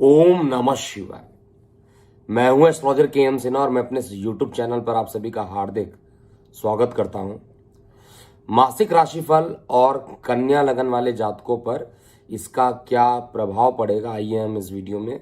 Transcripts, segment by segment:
ओम नमः शिवाय। मैं हूं एस्ट्रोलॉजर के सिन्हा और मैं अपने यूट्यूब चैनल पर आप सभी का हार्दिक स्वागत करता हूं। मासिक राशिफल और कन्या लगन वाले जातकों पर इसका क्या प्रभाव पड़ेगा, आइए हम इस वीडियो में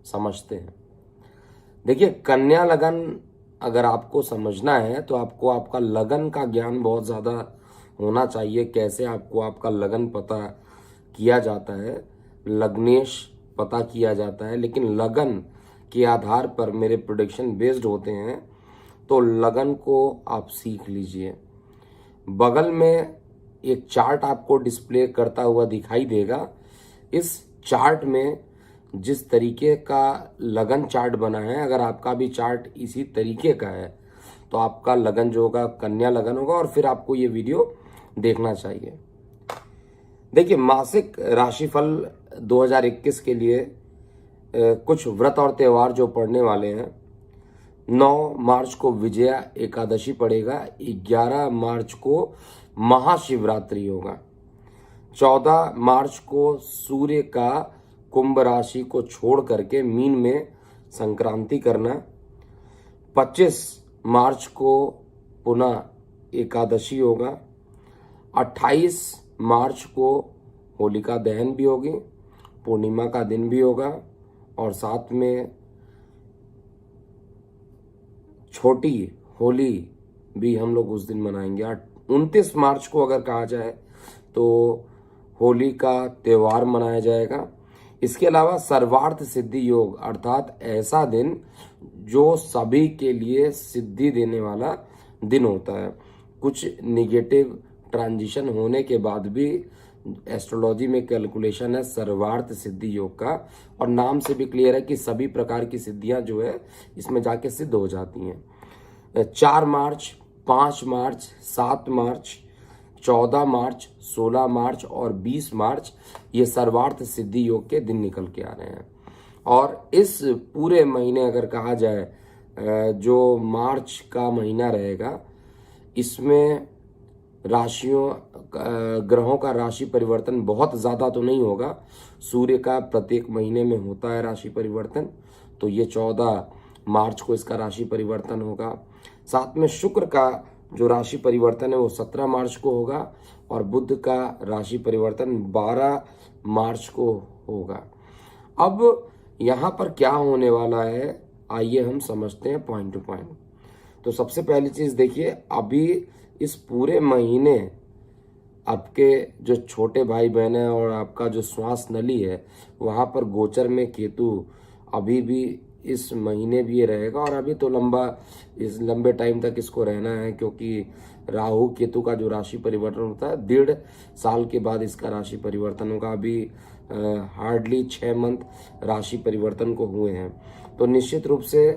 समझते हैं। देखिए, कन्या लगन अगर आपको समझना है तो आपको आपका लगन का ज्ञान बहुत ज़्यादा होना चाहिए। कैसे आपको आपका लगन पता किया जाता है, लग्नेश पता किया जाता है, लेकिन लगन के आधार पर मेरे प्रोडिक्शन बेस्ड होते हैं। तो लगन को आप सीख लीजिए। बगल में एक चार्ट आपको डिस्प्ले करता हुआ दिखाई देगा। इस चार्ट में जिस तरीके का लगन चार्ट बना है, अगर आपका भी चार्ट इसी तरीके का है तो आपका लगन जो होगा कन्या लगन होगा और फिर आपको ये वीडियो देखना चाहिए। देखिए, मासिक राशिफल 2021 के लिए कुछ व्रत और त्यौहार जो पड़ने वाले हैं। 9 मार्च को विजया एकादशी पड़ेगा, 11 मार्च को महाशिवरात्रि होगा, 14 मार्च को सूर्य का कुंभ राशि को छोड़ करके मीन में संक्रांति करना, 25 मार्च को पुनः एकादशी होगा, 28 मार्च को होलिका दहन भी होगी, पूर्णिमा का दिन भी होगा और साथ में छोटी होली भी हम लोग उस दिन मनाएंगे। 29 मार्च को अगर कहा जाए तो होली का त्यौहार मनाया जाएगा। इसके अलावा सर्वार्थ सिद्धि योग अर्थात ऐसा दिन जो सभी के लिए सिद्धि देने वाला दिन होता है। कुछ निगेटिव ट्रांजिशन होने के बाद भी एस्ट्रोलॉजी में कैलकुलेशन है सर्वार्थ सिद्धि योग का, और नाम से भी क्लियर है कि सभी प्रकार की सिद्धियां जो है इसमें जाके सिद्ध हो जाती हैं। 4 मार्च, 5 मार्च, 7 मार्च, 14 मार्च, 16 मार्च और 20 मार्च ये सर्वार्थ सिद्धि योग के दिन निकल के आ रहे हैं। और इस पूरे महीने अगर कहा जाए जो मार्च का महीना रहेगा, इसमें राशियों ग्रहों का राशि परिवर्तन बहुत ज़्यादा तो नहीं होगा। सूर्य का प्रत्येक महीने में होता है राशि परिवर्तन, तो ये 14 मार्च को इसका राशि परिवर्तन होगा। साथ में शुक्र का जो राशि परिवर्तन है वो 17 मार्च को होगा और बुध का राशि परिवर्तन 12 मार्च को होगा। अब यहाँ पर क्या होने वाला है, आइए हम समझते हैं पॉइंट टू पॉइंट। तो सबसे पहली चीज़ देखिए, अभी इस पूरे महीने आपके जो छोटे भाई बहन है और आपका जो श्वास नली है वहाँ पर गोचर में केतु अभी भी इस महीने भी ये रहेगा और अभी तो इस लंबे टाइम तक इसको रहना है, क्योंकि राहु केतु का जो राशि परिवर्तन होता है 1.5 साल के बाद इसका राशि परिवर्तन होगा। अभी हार्डली 6 मंथ राशि परिवर्तन को हुए हैं। तो निश्चित रूप से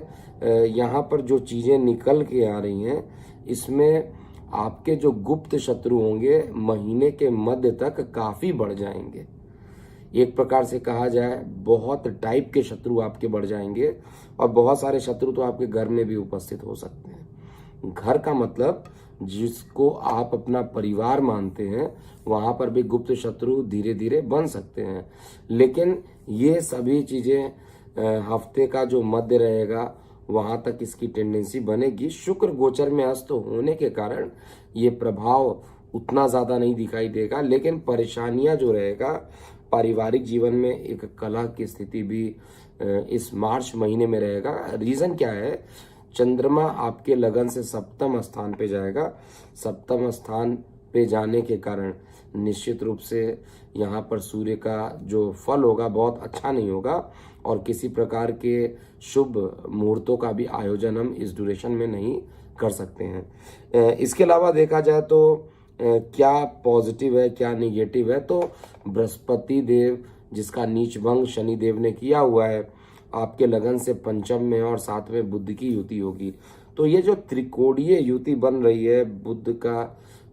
यहाँ पर जो चीज़ें निकल के आ रही हैं इसमें आपके जो गुप्त शत्रु होंगे महीने के मध्य तक काफ़ी बढ़ जाएंगे। एक प्रकार से कहा जाए बहुत टाइप के शत्रु आपके बढ़ जाएंगे और बहुत सारे शत्रु तो आपके घर में भी उपस्थित हो सकते हैं। घर का मतलब जिसको आप अपना परिवार मानते हैं वहाँ पर भी गुप्त शत्रु धीरे धीरे बन सकते हैं। लेकिन ये सभी चीज़ें हफ्ते का जो मध्य रहेगा वहाँ तक इसकी टेंडेंसी बनेगी। शुक्र गोचर में अस्त होने के कारण ये प्रभाव उतना ज़्यादा नहीं दिखाई देगा, लेकिन परेशानियाँ जो रहेगा पारिवारिक जीवन में एक कलह की स्थिति भी इस मार्च महीने में रहेगा। रीज़न क्या है, चंद्रमा आपके लगन से सप्तम स्थान पे जाएगा। सप्तम स्थान पे जाने के कारण निश्चित रूप से यहाँ पर सूर्य का जो फल होगा बहुत अच्छा नहीं होगा और किसी प्रकार के शुभ मुहूर्तों का भी आयोजन हम इस ड्यूरेशन में नहीं कर सकते हैं। इसके अलावा देखा जाए तो क्या पॉजिटिव है क्या निगेटिव है, तो बृहस्पति देव जिसका नीच भंग शनि देव ने किया हुआ है आपके लगन से पंचम में और साथ में बुध की युति होगी। तो ये जो त्रिकोणीय युति बन रही है बुध का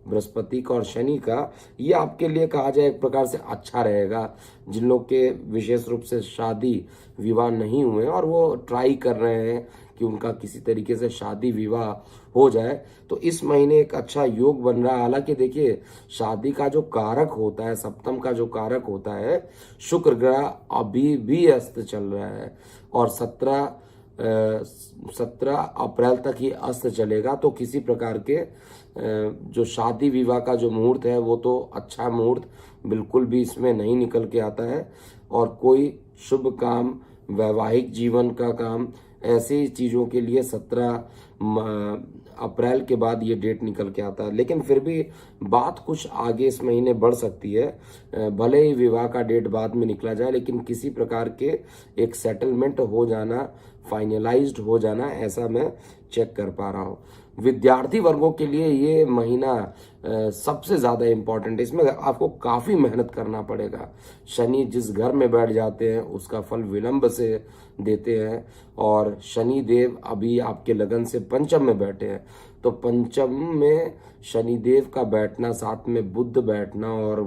बृहस्पति का और शनि का, ये आपके लिए कहा जाए एक प्रकार से अच्छा रहेगा। जिन लोग के विशेष रूप से शादी विवाह नहीं हुए और वो ट्राई कर रहे हैं कि उनका किसी तरीके से शादी विवाह हो जाए, तो इस महीने एक अच्छा योग बन रहा है। हालांकि देखिए, शादी का जो कारक होता है, सप्तम का जो कारक होता है, शुक्र ग्रह अभी भी अस्त चल रहा है और 17 अप्रैल तक ही अस्त चलेगा। तो किसी प्रकार के जो शादी विवाह का जो मुहूर्त है वो तो अच्छा मुहूर्त बिल्कुल भी इसमें नहीं निकल के आता है। और कोई शुभ काम, वैवाहिक जीवन का काम, ऐसी चीज़ों के लिए 17 अप्रैल के बाद ये डेट निकल के आता है। लेकिन फिर भी बात कुछ आगे इस महीने बढ़ सकती है। भले ही विवाह का डेट बाद में निकला जाए, लेकिन किसी प्रकार के एक सेटलमेंट हो जाना, फाइनलाइज्ड हो जाना, ऐसा मैं चेक कर पा रहा हूँ। विद्यार्थी वर्गों के लिए ये महीना सबसे ज़्यादा इम्पोर्टेंट है। इसमें आपको काफ़ी मेहनत करना पड़ेगा। शनि जिस घर में बैठ जाते हैं उसका फल विलंब से देते हैं, और शनि देव अभी आपके लगन से पंचम में बैठे हैं। तो पंचम में शनिदेव का बैठना, साथ में बुध बैठना और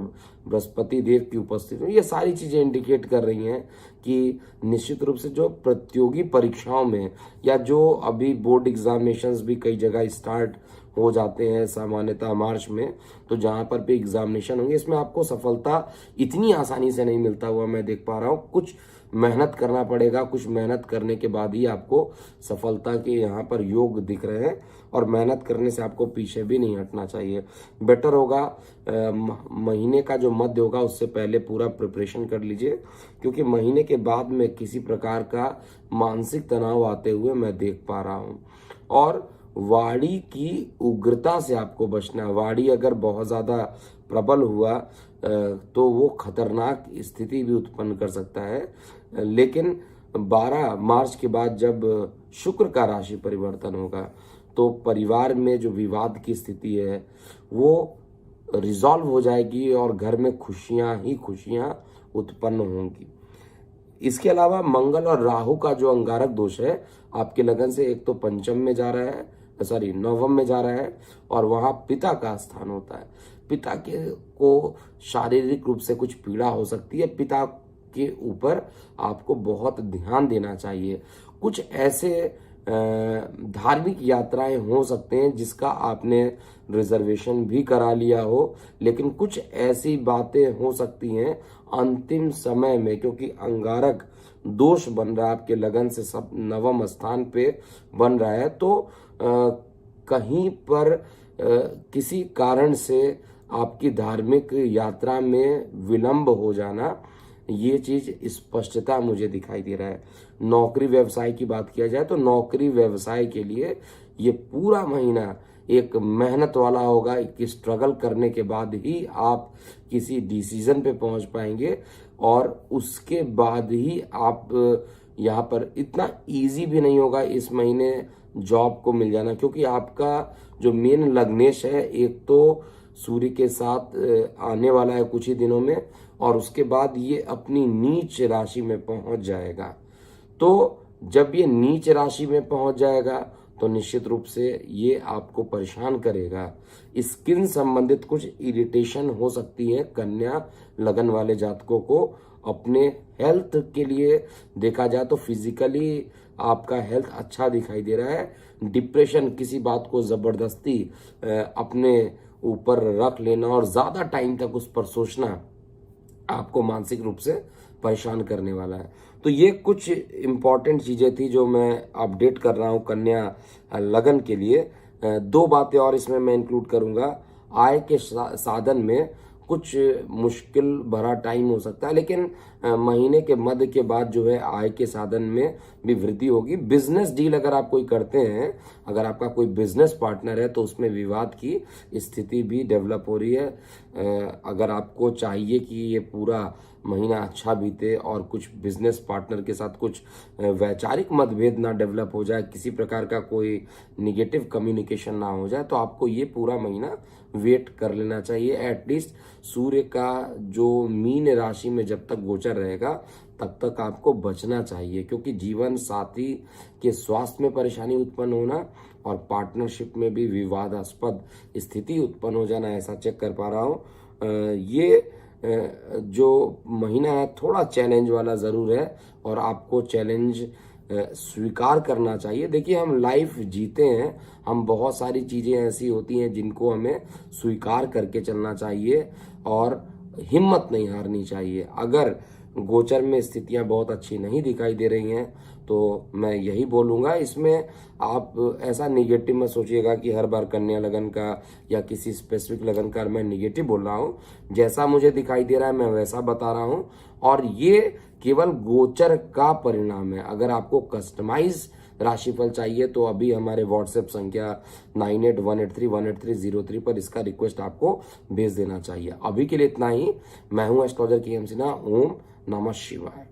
बृहस्पति देव की उपस्थिति, ये सारी चीज़ें इंडिकेट कर रही हैं कि निश्चित रूप से जो प्रतियोगी परीक्षाओं में या जो अभी बोर्ड एग्जामिनेशंस भी कई जगह स्टार्ट हो जाते हैं सामान्यतः मार्च में, तो जहाँ पर भी एग्जामिनेशन होंगे, इसमें आपको सफलता इतनी आसानी से नहीं मिलता हुआ मैं देख पा रहा हूँ। कुछ मेहनत करना पड़ेगा, कुछ मेहनत करने के बाद ही आपको सफलता के यहाँ पर योग दिख रहे हैं, और मेहनत करने से आपको पीछे भी नहीं हटना चाहिए। बेटर होगा महीने का जो मध्य होगा उससे पहले पूरा प्रिपरेशन कर लीजिए, क्योंकि महीने के बाद में किसी प्रकार का मानसिक तनाव आते हुए मैं देख पा रहा हूँ। और वाणी की उग्रता से आपको बचना है। वाणी अगर बहुत ज़्यादा प्रबल हुआ तो वो खतरनाक स्थिति भी उत्पन्न कर सकता है। लेकिन 12 मार्च के बाद जब शुक्र का राशि परिवर्तन होगा तो परिवार में जो विवाद की स्थिति है वो रिजॉल्व हो जाएगी और घर में खुशियां ही खुशियां उत्पन्न होंगी। इसके अलावा मंगल और राहु का जो अंगारक दोष है आपके लगन से, एक तो पंचम में जा रहा है, नवम में जा रहा है, और वहाँ पिता का स्थान होता है। पिता के को शारीरिक रूप से कुछ पीड़ा हो सकती है। पिता के ऊपर आपको बहुत ध्यान देना चाहिए। कुछ ऐसे धार्मिक यात्राएं हो सकते हैं जिसका आपने रिजर्वेशन भी करा लिया हो, लेकिन कुछ ऐसी बातें हो सकती हैं अंतिम समय में, क्योंकि अंगारक दोष बन रहा है आपके लगन से, सब नवम स्थान पे बन रहा है। तो कहीं पर किसी कारण से आपकी धार्मिक यात्रा में विलंब हो जाना, ये चीज स्पष्टता मुझे दिखाई दे रहा है। नौकरी व्यवसाय की बात किया जाए तो नौकरी व्यवसाय के लिए ये पूरा महीना एक मेहनत वाला होगा। एक स्ट्रगल करने के बाद ही आप किसी डिसीजन पे पहुंच पाएंगे, और उसके बाद ही आप यहाँ पर, इतना इजी भी नहीं होगा इस महीने जॉब को मिल जाना, क्योंकि आपका जो मेन लग्नेश है एक तो सूर्य के साथ आने वाला है कुछ ही दिनों में, और उसके बाद ये अपनी नीच राशि में पहुंच जाएगा। तो जब ये नीच राशि में पहुंच जाएगा तो निश्चित रूप से ये आपको परेशान करेगा। स्किन संबंधित कुछ इरिटेशन हो सकती है कन्या लगन वाले जातकों को। अपने हेल्थ के लिए देखा जाए तो फिजिकली आपका हेल्थ अच्छा दिखाई दे रहा है। डिप्रेशन, किसी बात को जबरदस्ती अपने ऊपर रख लेना और ज्यादा टाइम तक उस पर सोचना आपको मानसिक रूप से परेशान करने वाला है। तो ये कुछ इम्पॉर्टेंट चीजें थी जो मैं अपडेट कर रहा हूँ कन्या लगन के लिए। दो बातें और इसमें मैं इंक्लूड करूंगा। आय के साधन में कुछ मुश्किल भरा टाइम हो सकता है, लेकिन महीने के मध्य के बाद जो है आय के साधन में भी वृद्धि होगी। बिजनेस डील अगर आप कोई करते हैं, अगर आपका कोई बिजनेस पार्टनर है तो उसमें विवाद की स्थिति भी डेवलप हो रही है। अगर आपको चाहिए कि ये पूरा महीना अच्छा बीते और कुछ बिजनेस पार्टनर के साथ कुछ वैचारिक मतभेद ना डेवलप हो जाए, किसी प्रकार का कोई निगेटिव कम्युनिकेशन ना हो जाए, तो आपको ये पूरा महीना वेट कर लेना चाहिए। एटलीस्ट सूर्य का जो मीन राशि में जब तक गोचर रहेगा तब तक आपको बचना चाहिए, क्योंकि जीवन साथी के स्वास्थ्य में परेशानी उत्पन्न होना और पार्टनरशिप में भी विवादास्पद स्थिति उत्पन्न हो जाना, ऐसा चेक कर पा रहा हूँ। ये जो महीना है थोड़ा चैलेंज वाला ज़रूर है और आपको चैलेंज स्वीकार करना चाहिए। देखिए, हम लाइफ जीते हैं, हम बहुत सारी चीज़ें ऐसी होती हैं जिनको हमें स्वीकार करके चलना चाहिए और हिम्मत नहीं हारनी चाहिए। अगर गोचर में स्थितियां बहुत अच्छी नहीं दिखाई दे रही हैं तो मैं यही बोलूँगा, इसमें आप ऐसा निगेटिव मत सोचिएगा कि हर बार कन्या लगन का या किसी स्पेसिफिक लगन का मैं निगेटिव बोल रहा हूँ। जैसा मुझे दिखाई दे रहा है मैं वैसा बता रहा हूँ और ये केवल गोचर का परिणाम है। अगर आपको कस्टमाइज राशिफल चाहिए तो अभी हमारे व्हाट्सएप संख्या 9818318303 पर इसका रिक्वेस्ट आपको भेज देना चाहिए। अभी के लिए इतना ही। मैं हूं एस्ट्रोलॉजर के सिन्हा। ओम नमः शिवाय।